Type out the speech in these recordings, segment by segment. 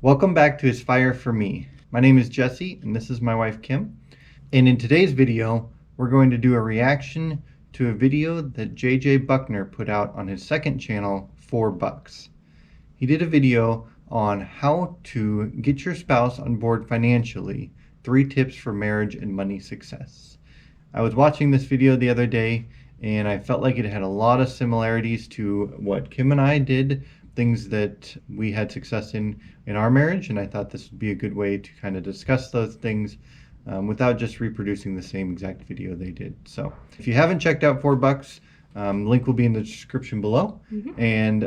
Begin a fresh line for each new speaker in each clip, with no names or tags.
Welcome back to Aspire for Me. My name is Jesse and this is my wife Kim. And in today's video, we're going to do a reaction to a video that JJ Buckner put out on his second channel, 4Bucks. He did a video on how to get your spouse on board financially, 3 tips for marriage and money success. I was watching this video the other day and I felt like it had a lot of similarities to what Kim and I did, things that we had success in our marriage, and I thought this would be a good way to kind of discuss those things without just reproducing the same exact video they did. So if you haven't checked out 4Bucks, link will be in the description below, and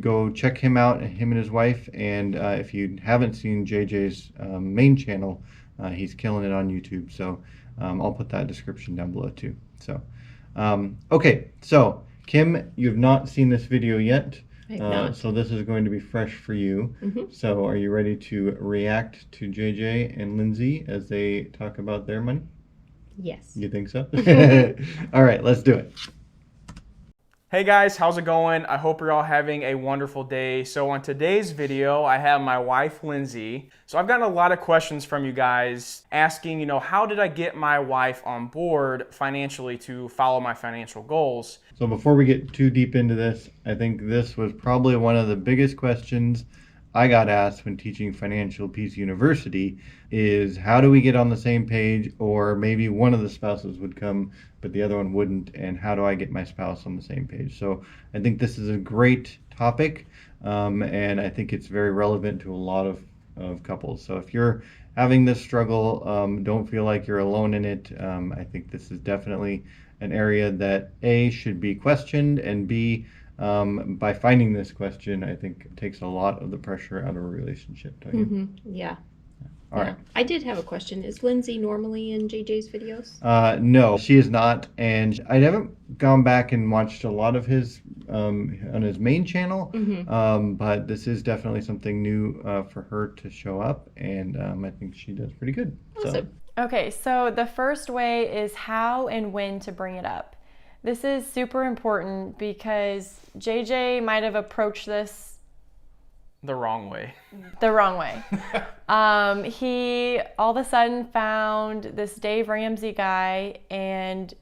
go check him out, him and his wife. And if you haven't seen JJ's main channel, he's killing it on YouTube, so I'll put that description down below too. So okay, so Kim, you have not seen this video yet, so this is going to be fresh for you. So are you ready to react to JJ and Lindsey as they talk about their money?
Yes.
You think so? All right, let's do it.
Hey guys, how's it going? I hope you're all having a wonderful day. So on today's video, I have my wife, Lindsey. So I've gotten a lot of questions from you guys asking, how did I get my wife on board financially to follow my financial goals?
So before we get too deep into this, I think this was probably one of the biggest questions I got asked when teaching Financial Peace University is how do we get on the same page, or maybe one of the spouses would come but the other one wouldn't, and how do I get my spouse on the same page? So I think this is a great topic, and I think it's very relevant to a lot of couples. So if you're having this struggle, don't feel like you're alone in it. I think this is definitely an area that A, should be questioned, and B, by finding this question, I think it takes a lot of the pressure out of a relationship. Don't you?
Yeah.
All right.
I did have a question. Is Lindsey normally in JJ's videos?
No, she is not, and I haven't gone back and watched a lot of his on his main channel, but this is definitely something new for her to show up, and I think she does pretty good.
Awesome.
Okay, so the first way is how and when to bring it up. This is super important because JJ might have approached this
The wrong way.
He all of a sudden found this Dave Ramsey guy and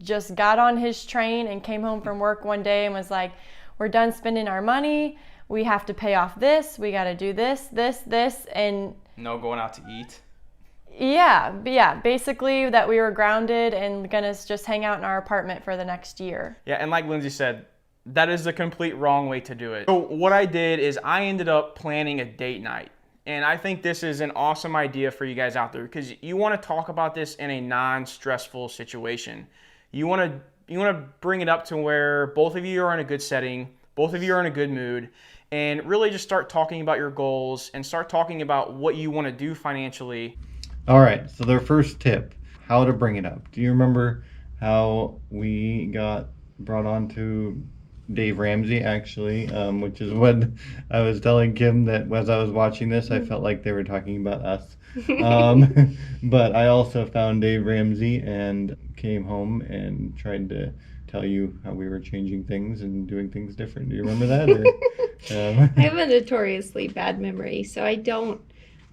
just got on his train and came home from work one day and was like, we're done spending our money. We have to pay off this. We got to do this, and
No going out to eat.
Yeah, basically that we were grounded and gonna just hang out in our apartment for the next year.
Yeah, and like Lindsey said, that is the complete wrong way to do it. So what I did is I ended up planning a date night. And I think this is an awesome idea for you guys out there because you want to talk about this in a non-stressful situation. You want to bring it up to where both of you are in a good setting, both of you are in a good mood, and really just start talking about your goals and start talking about what you want to do financially.
All right, so their first tip, how to bring it up. Do you remember how we got brought on to Dave Ramsey, actually, which is what I was telling Kim that as I was watching this, I felt like they were talking about us. But I also found Dave Ramsey and came home and tried to tell you how we were changing things and doing things different. Do you remember that? Or,
I have a notoriously bad memory, so I don't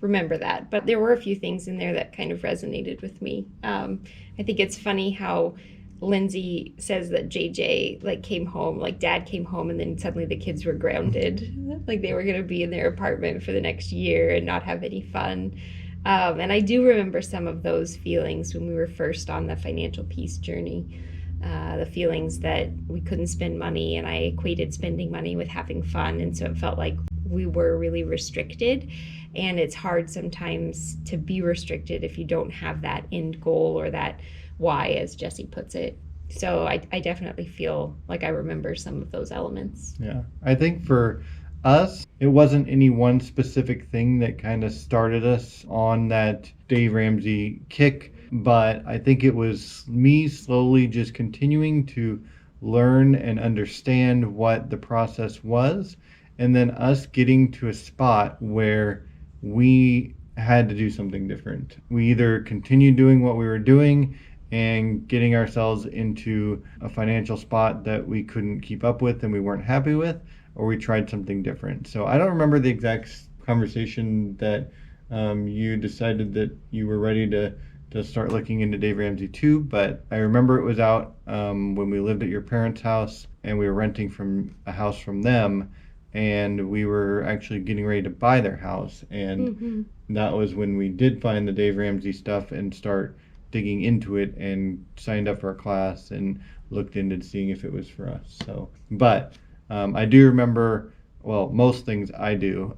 remember that. But there were a few things in there that kind of resonated with me. I think it's funny how Lindsey says that JJ came home, dad came home, and then suddenly the kids were grounded, like they were going to be in their apartment for the next year and not have any fun. And I do remember some of those feelings when we were first on the financial peace journey. The feelings that we couldn't spend money, and I equated spending money with having fun, and so it felt like we were really restricted. And it's hard sometimes to be restricted if you don't have that end goal or that why, as Jesse puts it. So I definitely feel like I remember some of those elements.
Yeah, I think for us, it wasn't any one specific thing that kind of started us on that Dave Ramsey kick, but I think it was me slowly just continuing to learn and understand what the process was, and then us getting to a spot where we had to do something different. We either continued doing what we were doing and getting ourselves into a financial spot that we couldn't keep up with and we weren't happy with, or we tried something different. So I don't remember the exact conversation that you decided that you were ready to start looking into Dave Ramsey 2, but I remember it was out when we lived at your parents' house and we were renting from a house from them, and we were actually getting ready to buy their house, and that was when we did find the Dave Ramsey stuff and start digging into it and signed up for a class and looked into seeing if it was for us. So, but I do remember, well, most things I do.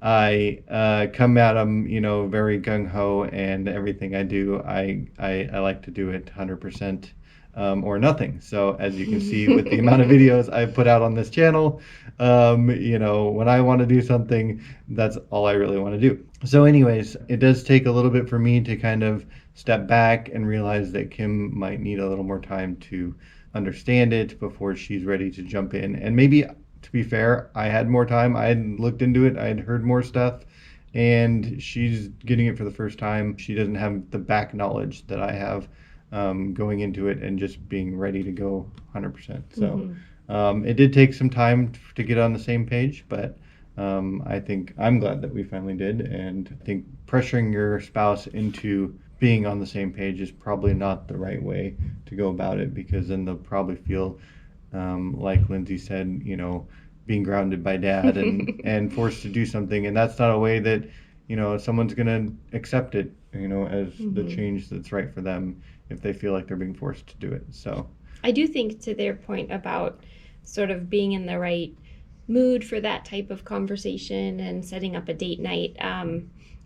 I come at them, very gung-ho, and everything I do, I like to do it 100% or nothing. So as you can see with the amount of videos I've put out on this channel, when I want to do something, that's all I really want to do. So anyways, it does take a little bit for me to kind of step back and realize that Kim might need a little more time to understand it before she's ready to jump in. And maybe, to be fair, I had more time. I had looked into it. I had heard more stuff, and she's getting it for the first time. She doesn't have the back knowledge that I have going into it and just being ready to go 100%. So it did take some time to get on the same page, but I think I'm glad that we finally did. And I think pressuring your spouse into being on the same page is probably not the right way to go about it, because then they'll probably feel like Lindsey said, being grounded by dad and forced to do something. And that's not a way that, someone's going to accept it, as the change that's right for them if they feel like they're being forced to do it. So
I do think, to their point about sort of being in the right mood for that type of conversation and setting up a date night,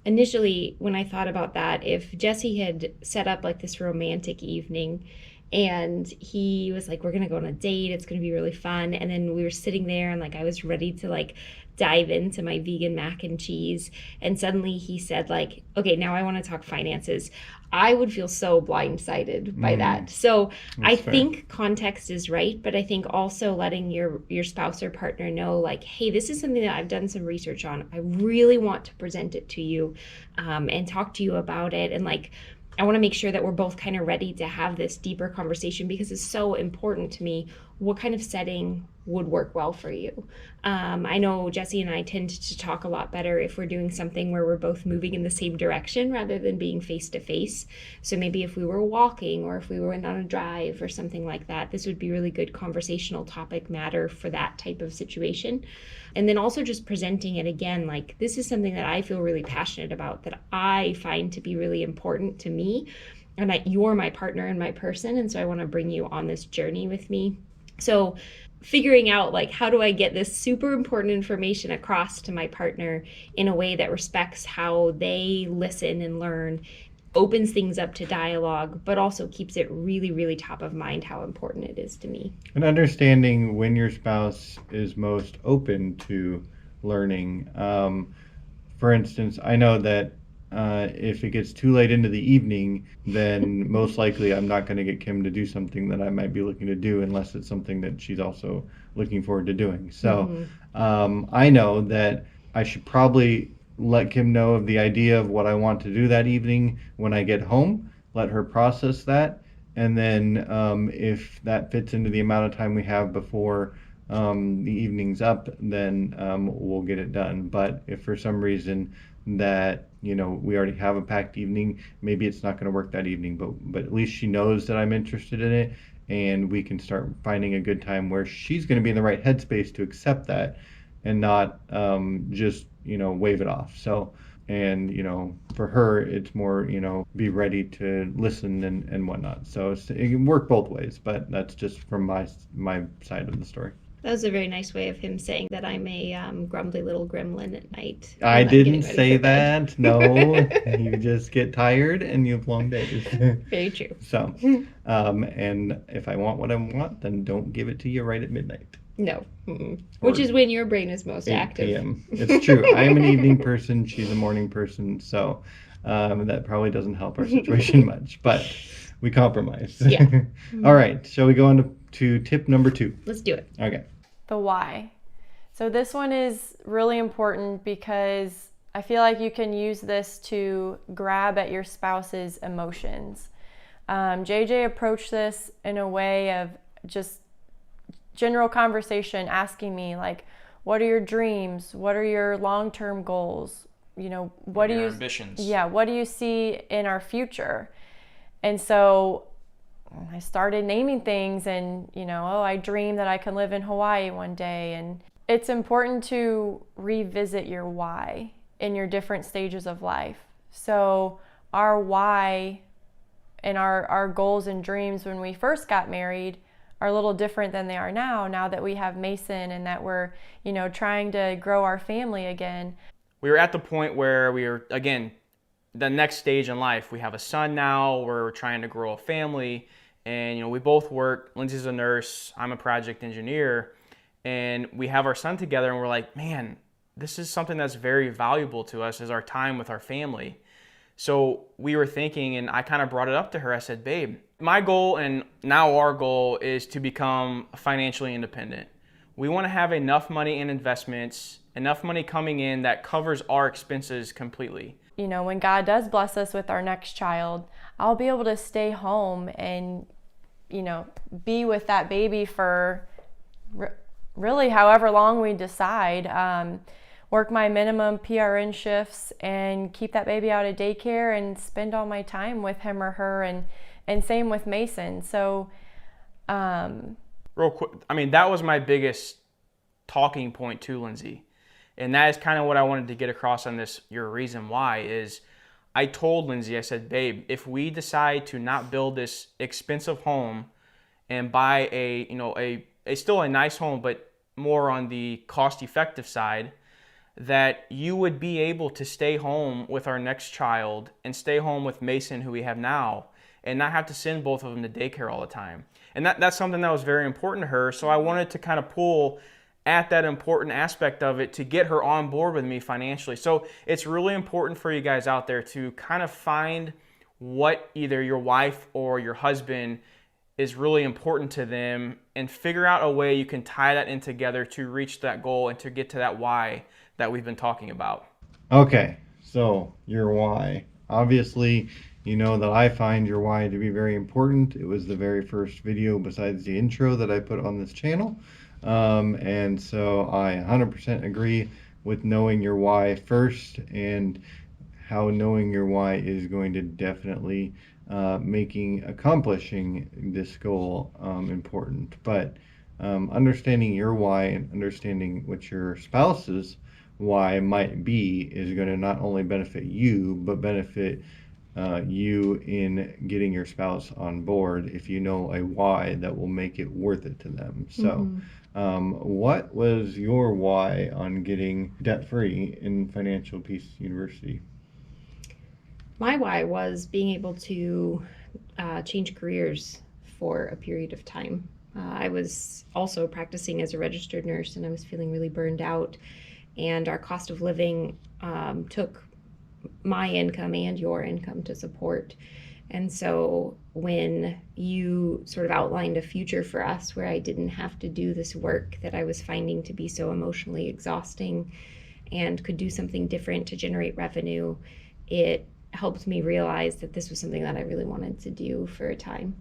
initially when I thought about that, if Jesse had set up like this romantic evening and he was like, we're going to go on a date, it's going to be really fun. And then we were sitting there and like I was ready to like dive into my vegan mac and cheese. And suddenly he said like, okay, now I want to talk finances. I would feel so blindsided by that. So I think context is right, but I think also letting your spouse or partner know like, hey, this is something that I've done some research on. I really want to present it to you and talk to you about it. And like, I want to make sure that we're both kind of ready to have this deeper conversation, because it's so important to me. What kind of setting would work well for you? I know Jesse and I tend to talk a lot better if we're doing something where we're both moving in the same direction rather than being face to face. So maybe if we were walking or if we went on a drive or something like that, this would be really good conversational topic matter for that type of situation. And then also just presenting it again, like this is something that I feel really passionate about, that I find to be really important to me, and that you're my partner and my person. And so I want to bring you on this journey with me. So figuring out like, how do I get this super important information across to my partner in a way that respects how they listen and learn, opens things up to dialogue, but also keeps it really, really top of mind how important it is to me.
And understanding when your spouse is most open to learning. For instance, I know that if it gets too late into the evening, then most likely I'm not going to get Kim to do something that I might be looking to do unless it's something that she's also looking forward to doing. So I know that I should probably let Kim know of the idea of what I want to do that evening when I get home, let her process that, and then if that fits into the amount of time we have before the evening's up, then we'll get it done. But if for some reason that we already have a packed evening, maybe it's not going to work that evening, but at least she knows that I'm interested in it, and we can start finding a good time where she's going to be in the right headspace to accept that and not just wave it off. So, and for her it's more be ready to listen and whatnot. So it can work both ways, but that's just from my side of the story.
That was a very nice way of him saying that I'm a grumbly little gremlin at night.
I didn't say that. No, you just get tired and you have long days.
Very true.
So, and if I want what I want, then don't give it to you right at midnight.
No. Which is when your brain is most
8
active.
p.m. It's true. I am an evening person. She's a morning person. So that probably doesn't help our situation much, but we compromise.
Yeah.
All right. Shall we go on to tip number 2?
Let's do it.
Okay.
The why. So this one is really important because I feel like you can use this to grab at your spouse's emotions. JJ approached this in a way of just general conversation, asking me like, what are your dreams? What are your long-term goals? You know, what do you
ambitions?
Yeah, what do you see in our future? And so I started naming things, and I dream that I can live in Hawaii one day. And it's important to revisit your why in your different stages of life. So our why and our goals and dreams when we first got married are a little different than they are now that we have Mason and that we're, trying to grow our family again.
We were at the point where we were, again, the next stage in life. We have a son now, we're trying to grow a family, and we both work. Lindsay's a nurse, I'm a project engineer, and we have our son together, and we're like, man, this is something that's very valuable to us, is our time with our family. So we were thinking, and I kind of brought it up to her. I said, babe, my goal and now our goal is to become financially independent. We want to have enough money in investments, enough money coming in that covers our expenses completely.
When God does bless us with our next child, I'll be able to stay home and, be with that baby for really however long we decide. Work my minimum PRN shifts and keep that baby out of daycare and spend all my time with him or her, and same with Mason. So
real quick, that was my biggest talking point too, Lindsay. And that is kind of what I wanted to get across on this, your reason why, is I told Lindsay, I said, babe, if we decide to not build this expensive home and buy a still a nice home, but more on the cost-effective side, that you would be able to stay home with our next child and stay home with Mason, who we have now, and not have to send both of them to daycare all the time. And that's something that was very important to her. So I wanted to kind of pull at that important aspect of it to get her on board with me financially. So it's really important for you guys out there to kind of find what either your wife or your husband is really important to them, and figure out a way you can tie that in together to reach that goal and to get to that why that we've been talking about.
Okay, so your why. Obviously, you know that I find your why to be very important. It was the very first video besides the intro that I put on this channel. And so I 100% agree with knowing your why first, and how knowing your why is going to definitely accomplishing this goal important. But understanding your why and understanding what your spouse's why might be is going to not only benefit you, but benefit you in getting your spouse on board if you know a why that will make it worth it to them. So what was your why on getting debt-free in Financial Peace University?
My why was being able to change careers for a period of time. I was also practicing as a registered nurse, and I was feeling really burned out, and our cost of living took my income and your income to support. And so when you sort of outlined a future for us where I didn't have to do this work that I was finding to be so emotionally exhausting, and could do something different to generate revenue, it helped me realize that this was something that I really wanted to do for a time.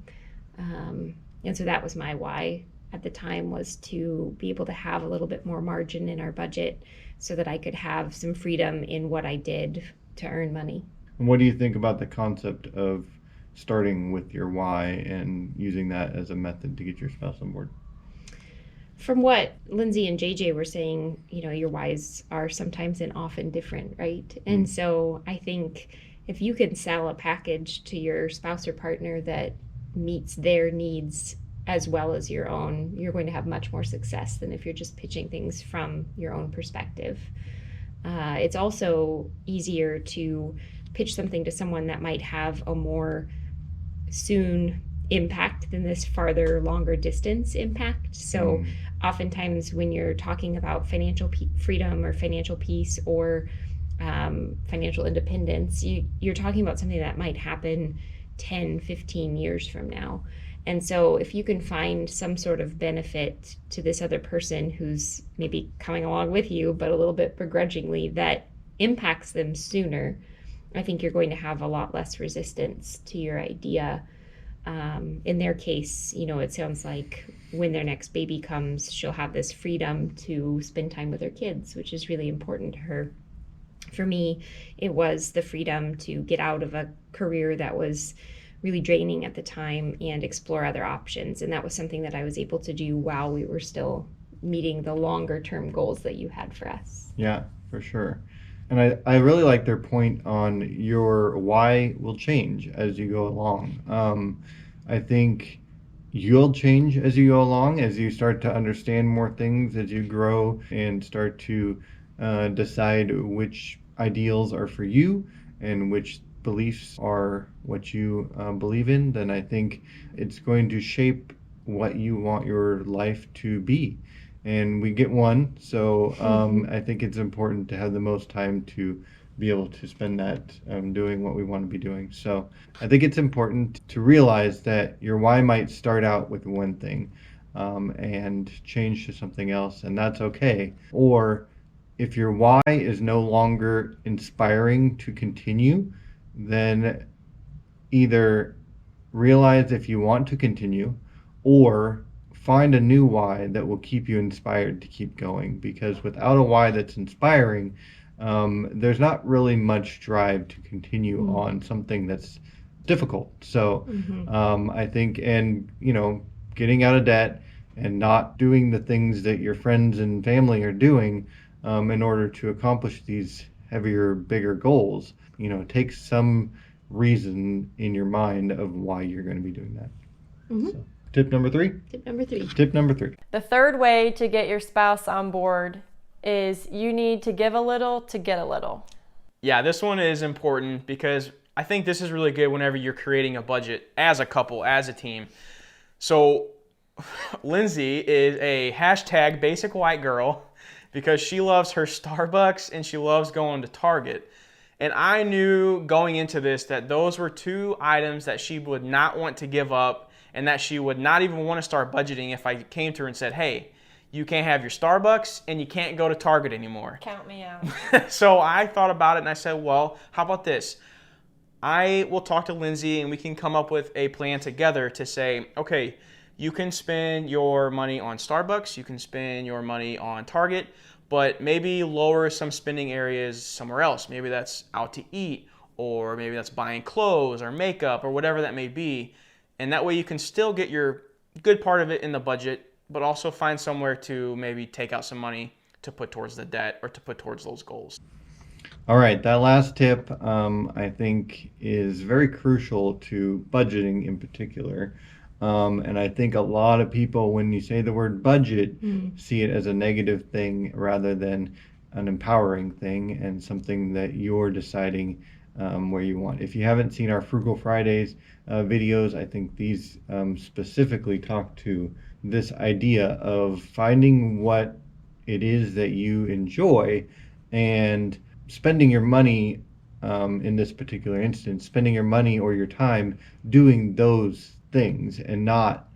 And so that was my why at the time, was to be able to have a little bit more margin in our budget so that I could have some freedom in what I did to earn money.
And what do you think about the concept of starting with your why and using that as a method to get your spouse on board?
From what Lindsey and JJ were saying, your whys are sometimes and often different, right? And so I think if you can sell a package to your spouse or partner that meets their needs as well as your own, you're going to have much more success than if you're just pitching things from your own perspective. It's also easier to pitch something to someone that might have a more soon impact than this farther, longer distance impact. So oftentimes when you're talking about financial freedom or financial peace or financial independence, you're talking about something that might happen 10, 15 years from now. And so if you can find some sort of benefit to this other person who's maybe coming along with you, but a little bit begrudgingly, that impacts them sooner, I think you're going to have a lot less resistance to your idea. In their case, it sounds like when their next baby comes, she'll have this freedom to spend time with her kids, which is really important to her. For me, it was the freedom to get out of a career that was really draining at the time and explore other options. And that was something that I was able to do while we were still meeting the longer term goals that you had for us.
Yeah, for sure. And I really like their point on your why will change as you go along. I think you'll change as you go along, as you start to understand more things, as you grow and start to decide which ideals are for you and which beliefs are what you believe in. Then I think it's going to shape what you want your life to be. And we get one, so I think it's important to have the most time to be able to spend that doing what we want to be doing. So I think it's important to realize that your why might start out with one thing and change to something else, and that's okay. Or if your why is no longer inspiring to continue, then either realize if you want to continue or find a new why that will keep you inspired to keep going, because without a why that's inspiring, there's not really much drive to continue on something that's difficult. So I think, and getting out of debt and not doing the things that your friends and family are doing in order to accomplish these heavier, bigger goals, takes some reason in your mind of why you're going to be doing that. So, tip number 3?
Tip number 3.
Tip number 3.
The third way to get your spouse on board is you need to give a little to get a little.
Yeah, this one is important because I think this is really good whenever you're creating a budget as a couple, as a team. So Lindsey is a hashtag basic white girl because she loves her Starbucks and she loves going to Target. And I knew going into this that those were 2 items that she would not want to give up and that she would not even want to start budgeting if I came to her and said, hey, you can't have your Starbucks and you can't go to Target anymore.
Count me out.
So I thought about it and I said, well, how about this? I will talk to Lindsey and we can come up with a plan together to say, okay, you can spend your money on Starbucks, you can spend your money on Target, but maybe lower some spending areas somewhere else. Maybe that's out to eat, or maybe that's buying clothes or makeup or whatever that may be. And that way you can still get your good part of it in the budget, but also find somewhere to maybe take out some money to put towards the debt or to put towards those goals.
All right, that last tip I think is very crucial to budgeting in particular. And I think a lot of people, when you say the word budget, see it as a negative thing rather than an empowering thing and something that you're deciding where you want. If you haven't seen our Frugal Fridays videos, I think these specifically talk to this idea of finding what it is that you enjoy and spending your money, in this particular instance, spending your money or your time doing those things and not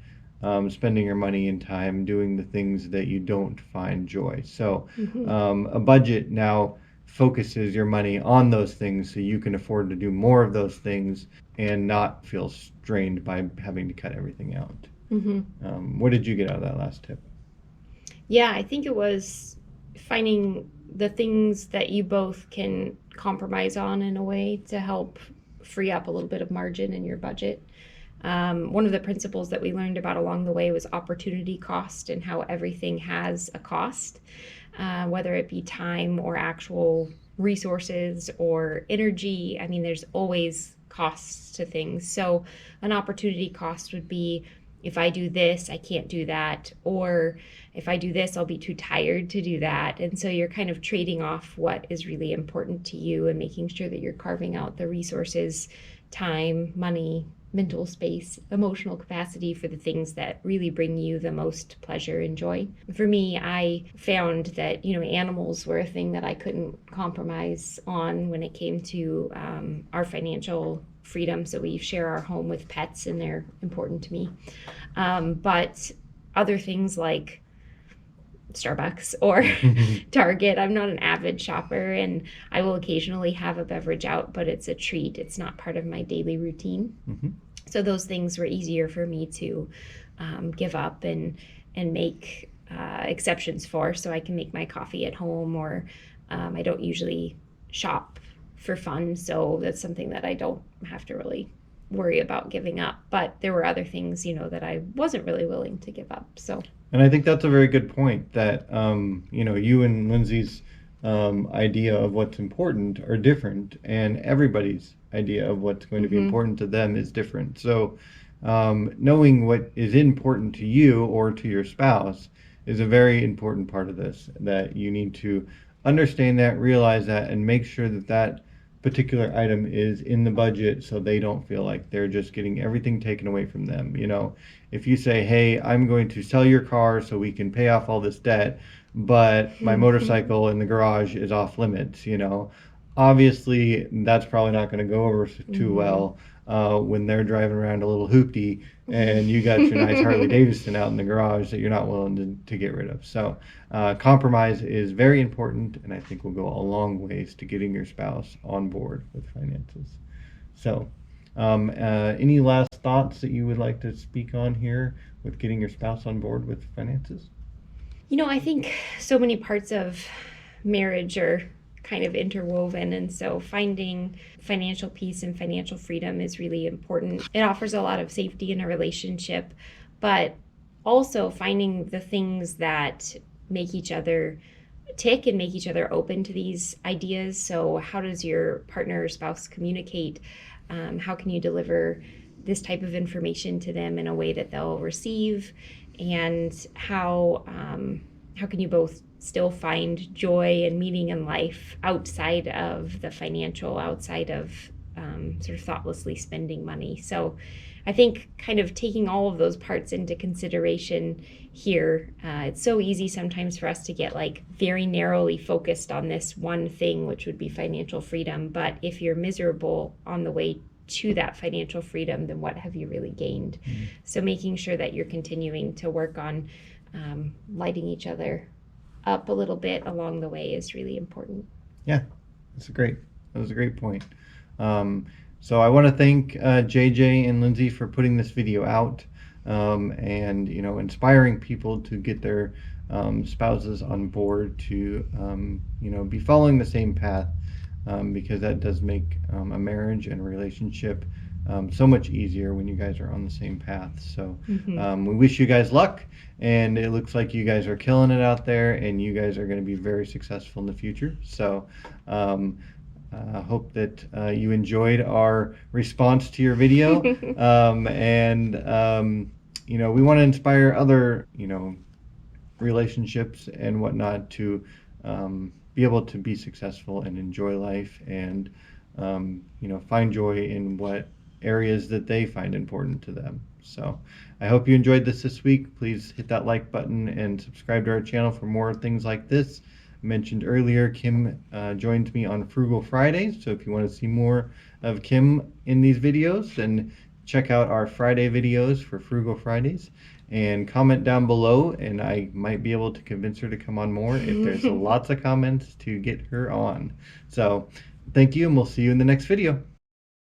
spending your money and time doing the things that you don't find joy. So a budget now focuses your money on those things so you can afford to do more of those things and not feel strained by having to cut everything out. What did you get out of that last tip?
Yeah, I think it was finding the things that you both can compromise on in a way to help free up a little bit of margin in your budget. One of the principles that we learned about along the way was opportunity cost and how everything has a cost, whether it be time or actual resources or energy. I mean, there's always costs to things. So an opportunity cost would be, if I do this, I can't do that. Or if I do this, I'll be too tired to do that. And so you're kind of trading off what is really important to you and making sure that you're carving out the resources, time, money, mental space, emotional capacity for the things that really bring you the most pleasure and joy. For me, I found that, animals were a thing that I couldn't compromise on when it came to our financial freedom. So we share our home with pets and they're important to me. But other things like Starbucks or Target, I'm not an avid shopper and I will occasionally have a beverage out, but it's a treat. It's not part of my daily routine. So those things were easier for me to give up and make exceptions for, so I can make my coffee at home, or I don't usually shop for fun, so that's something that I don't have to really worry about giving up. But there were other things, that I wasn't really willing to give up. So,
and I think that's a very good point, that you and Lindsay's idea of what's important are different, and everybody's idea of what's going to be important to them is different. So knowing what is important to you or to your spouse is a very important part of this, that you need to understand that, realize that, and make sure that that particular item is in the budget, so they don't feel like they're just getting everything taken away from them. If you say, hey, I'm going to sell your car so we can pay off all this debt, but my motorcycle in the garage is off limits, obviously that's probably not going to go over too well when they're driving around a little hoopty and you got your nice Harley Davidson out in the garage that you're not willing to get rid of. So compromise is very important, and I think will go a long ways to getting your spouse on board with finances. So any last thoughts that you would like to speak on here with getting your spouse on board with finances?
I think so many parts of marriage are kind of interwoven, and so finding financial peace and financial freedom is really important. It offers a lot of safety in a relationship, but also finding the things that make each other tick and make each other open to these ideas. So how does your partner or spouse communicate? How can you deliver this type of information to them in a way that they'll receive? And how can you both still find joy and meaning in life outside of the financial, outside of sort of thoughtlessly spending money? So I think kind of taking all of those parts into consideration here, it's so easy sometimes for us to get like very narrowly focused on this one thing, which would be financial freedom. But if you're miserable on the way to that financial freedom, then what have you really gained? So making sure that you're continuing to work on lighting each other up a little bit along the way is really important.
Yeah, that was a great point. So I want to thank JJ and Lindsey for putting this video out and inspiring people to get their spouses on board to be following the same path, because that does make a marriage and a relationship so much easier when you guys are on the same path. So we wish you guys luck, and it looks like you guys are killing it out there, and you guys are going to be very successful in the future. So I hope that you enjoyed our response to your video, and we want to inspire other relationships and whatnot to be able to be successful and enjoy life, and find joy in what areas that they find important to them. So I hope you enjoyed this week. Please hit that like button and subscribe to our channel for more things like this. I mentioned earlier, Kim joins me on Frugal Fridays, so if you want to see more of Kim in these videos, then check out our Friday videos for Frugal Fridays, and comment down below, and I might be able to convince her to come on more if there's lots of comments to get her on. So thank you, and we'll see you in the next video.